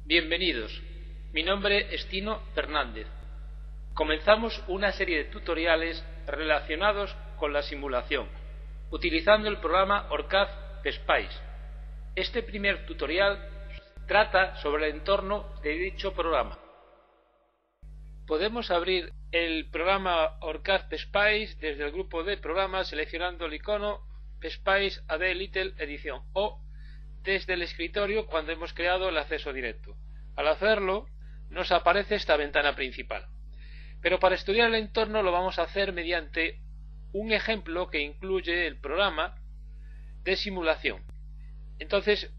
Bienvenidos, mi nombre es Tino Fernández. Comenzamos una serie de tutoriales relacionados con la simulación, utilizando el programa ORCAD PSPICE. Este primer tutorial trata sobre el entorno de dicho programa. Podemos abrir el programa ORCAD PSPICE desde el grupo de programas seleccionando el icono PSPICE AD Little Edición o desde el escritorio cuando hemos creado el acceso directo. Al hacerlo, nos aparece esta ventana principal. Pero para estudiar el entorno lo vamos a hacer mediante un ejemplo que incluye el programa de simulación. Entonces,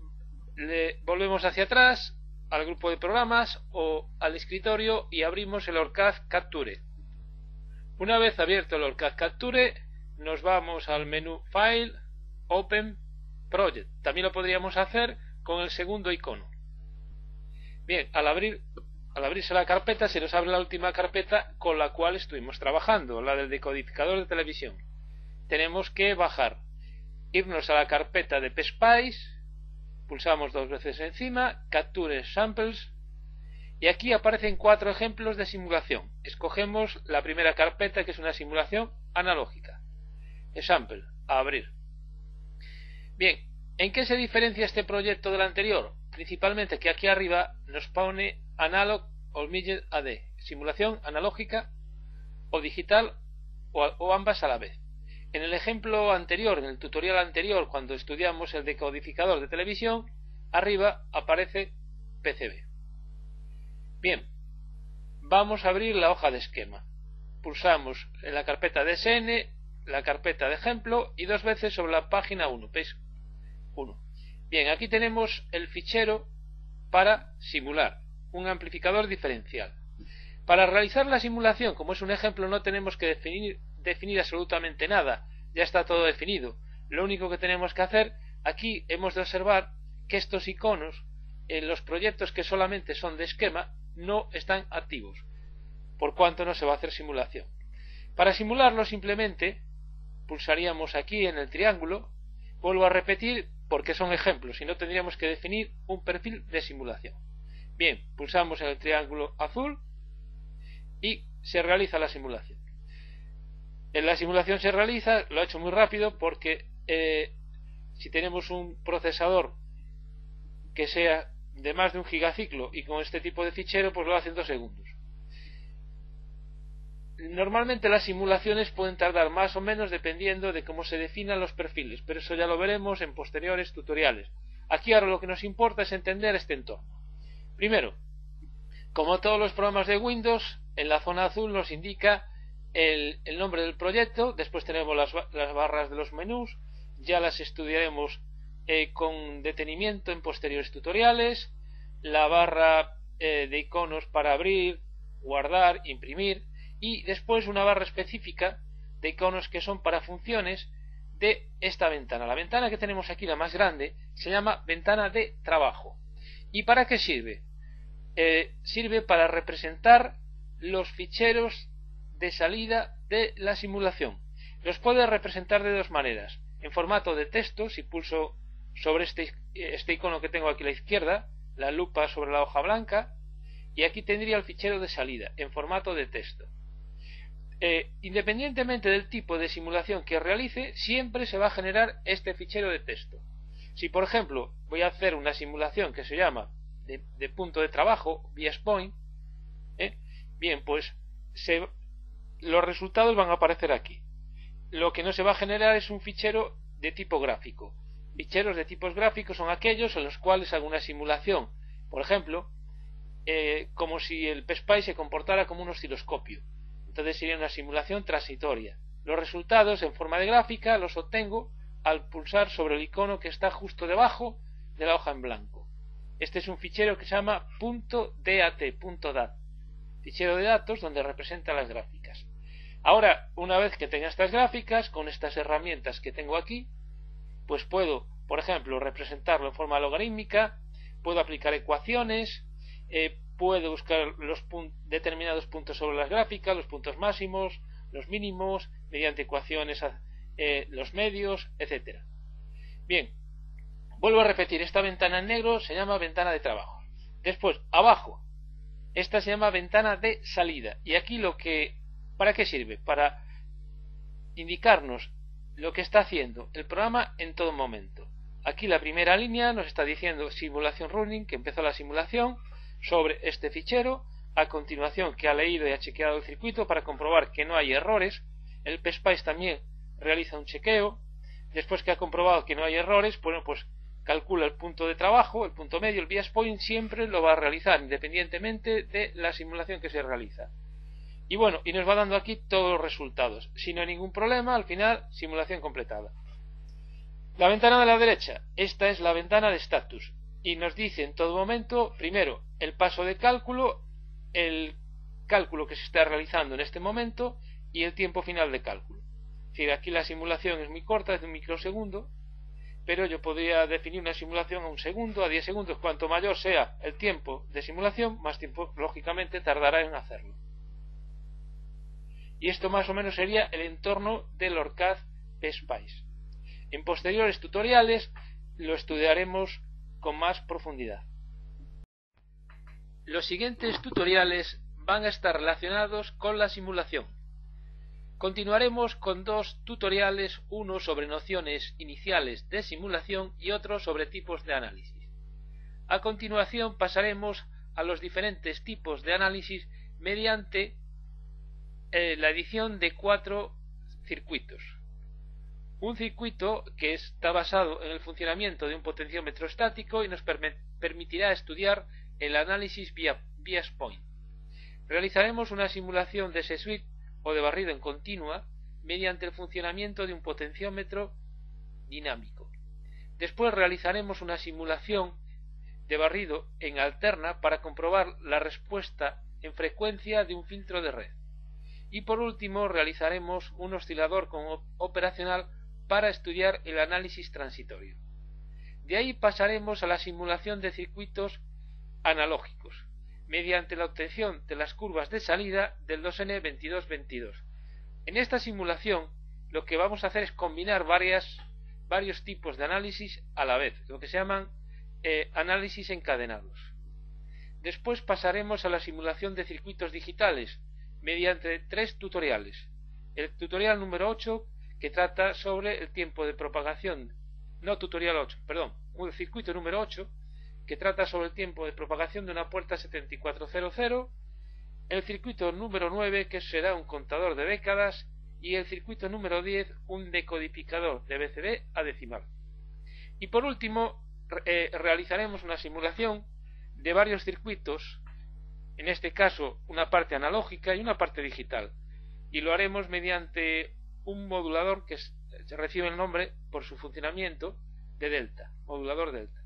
volvemos hacia atrás al grupo de programas o al escritorio y abrimos el ORCAD Capture. Una vez abierto el ORCAD Capture, nos vamos al menú File, Open, Project. También lo podríamos hacer con el segundo icono. Bien, al abrirse la carpeta se nos abre la última carpeta con la cual estuvimos trabajando, la del decodificador de televisión. Tenemos que irnos a la carpeta de PSPICE, pulsamos dos veces encima, Capture Samples, y aquí aparecen 4 ejemplos de simulación. Escogemos la primera carpeta, que es una simulación analógica. Example, a abrir. Bien, ¿en qué se diferencia este proyecto del anterior? Principalmente que aquí arriba nos pone Analog or Mixed AD, simulación analógica o digital o ambas a la vez. En el ejemplo anterior, en el tutorial anterior, cuando estudiamos el decodificador de televisión, arriba aparece PCB. Bien, vamos a abrir la hoja de esquema. Pulsamos en la carpeta DSN, la carpeta de ejemplo y 2 veces sobre la página 1, ¿veis? 1. Bien, aquí tenemos el fichero para simular un amplificador diferencial. Para realizar la simulación, como es un ejemplo, no tenemos que definir absolutamente nada, ya está todo definido. Lo único que tenemos que hacer, aquí hemos de observar que estos iconos en los proyectos que solamente son de esquema no están activos, por cuanto no se va a hacer simulación. Para simularlo simplemente pulsaríamos aquí en el triángulo, vuelvo a repetir porque son ejemplos y no tendríamos que definir un perfil de simulación. Bien, pulsamos en el triángulo azul y se realiza la simulación. En la simulación se realiza, lo he hecho muy rápido porque si tenemos un procesador que sea de más de 1 gigaciclo y con este tipo de fichero, pues lo hace en 2 segundos. Normalmente las simulaciones pueden tardar más o menos dependiendo de cómo se definan los perfiles, pero eso ya lo veremos en posteriores tutoriales. Aquí ahora lo que nos importa es entender este entorno. Primero, como todos los programas de Windows, en la zona azul nos indica el nombre del proyecto, después tenemos las barras de los menús, ya las estudiaremos con detenimiento en posteriores tutoriales, la barra de iconos para abrir, guardar, imprimir, y después una barra específica de iconos que son para funciones de esta ventana. La ventana que tenemos aquí, la más grande, se llama ventana de trabajo. ¿Y para qué sirve? Sirve para representar los ficheros de salida de la simulación. Los puede representar de 2 maneras. En formato de texto, si pulso sobre este icono que tengo aquí a la izquierda, la lupa sobre la hoja blanca, y aquí tendría el fichero de salida en formato de texto. Independientemente del tipo de simulación que realice, siempre se va a generar este fichero de texto. Si por ejemplo voy a hacer una simulación que se llama de punto de trabajo, bias point, bien, pues los resultados van a aparecer aquí. Lo que no se va a generar es un fichero de tipo gráfico. Ficheros de tipos gráficos son aquellos en los cuales hago una simulación, por ejemplo, como si el PSPICE se comportara como un osciloscopio. Entonces sería una simulación transitoria. Los resultados en forma de gráfica los obtengo al pulsar sobre el icono que está justo debajo de la hoja en blanco. Este es un fichero que se llama .dat, fichero de datos donde representa las gráficas. Ahora, una vez que tenga estas gráficas, con estas herramientas que tengo aquí, pues puedo, por ejemplo, representarlo en forma logarítmica, puedo aplicar ecuaciones, puedo buscar los determinados puntos sobre las gráficas, los puntos máximos, los mínimos, mediante ecuaciones, los medios, etcétera. Bien, vuelvo a repetir, esta ventana en negro se llama ventana de trabajo. Después, abajo, esta se llama ventana de salida, y aquí ¿para qué sirve? Para indicarnos lo que está haciendo el programa en todo momento. Aquí la primera línea nos está diciendo simulación running, que empezó la simulación sobre este fichero. A continuación, que ha leído y ha chequeado el circuito para comprobar que no hay errores. El PSPICE también realiza un chequeo. Después que ha comprobado que no hay errores, bueno, pues calcula el punto de trabajo, el punto medio, el bias point, siempre lo va a realizar independientemente de la simulación que se realiza. Y bueno, y nos va dando aquí todos los resultados. Si no hay ningún problema, al final, simulación completada. La ventana de la derecha, esta es la ventana de status. Y nos dice en todo momento, primero, el paso de cálculo, el cálculo que se está realizando en este momento y el tiempo final de cálculo. Es decir, aquí la simulación es muy corta, es de un microsegundo, pero yo podría definir una simulación a 1 segundo, a 10 segundos. Cuanto mayor sea el tiempo de simulación, más tiempo lógicamente tardará en hacerlo. Y esto más o menos sería el entorno del ORCAD PSPICE. En posteriores tutoriales lo estudiaremos con más profundidad. Los siguientes tutoriales van a estar relacionados con la simulación. Continuaremos con 2 tutoriales, uno sobre nociones iniciales de simulación y otro sobre tipos de análisis. A continuación pasaremos a los diferentes tipos de análisis mediante la edición de 4 circuitos. Un circuito que está basado en el funcionamiento de un potenciómetro estático y nos permitirá estudiar el análisis bias point. Realizaremos una simulación de sesuit o de barrido en continua mediante el funcionamiento de un potenciómetro dinámico. Después realizaremos una simulación de barrido en alterna para comprobar la respuesta en frecuencia de un filtro de red. Y por último realizaremos un oscilador operacional para estudiar el análisis transitorio. De ahí pasaremos a la simulación de circuitos analógicos, mediante la obtención de las curvas de salida del 2N2222. En esta simulación lo que vamos a hacer es combinar varios tipos de análisis a la vez, lo que se llaman análisis encadenados. Después pasaremos a la simulación de circuitos digitales mediante 3 tutoriales. El tutorial número 8, que trata sobre el tiempo de propagación, el circuito número 8, que trata sobre el tiempo de propagación de una puerta 7400, el circuito número 9, que será un contador de décadas, y el circuito número 10, un decodificador de BCD a decimal. Y por último, realizaremos una simulación de varios circuitos, en este caso una parte analógica y una parte digital, y lo haremos mediante un modulador que recibe el nombre por su funcionamiento de delta, modulador delta.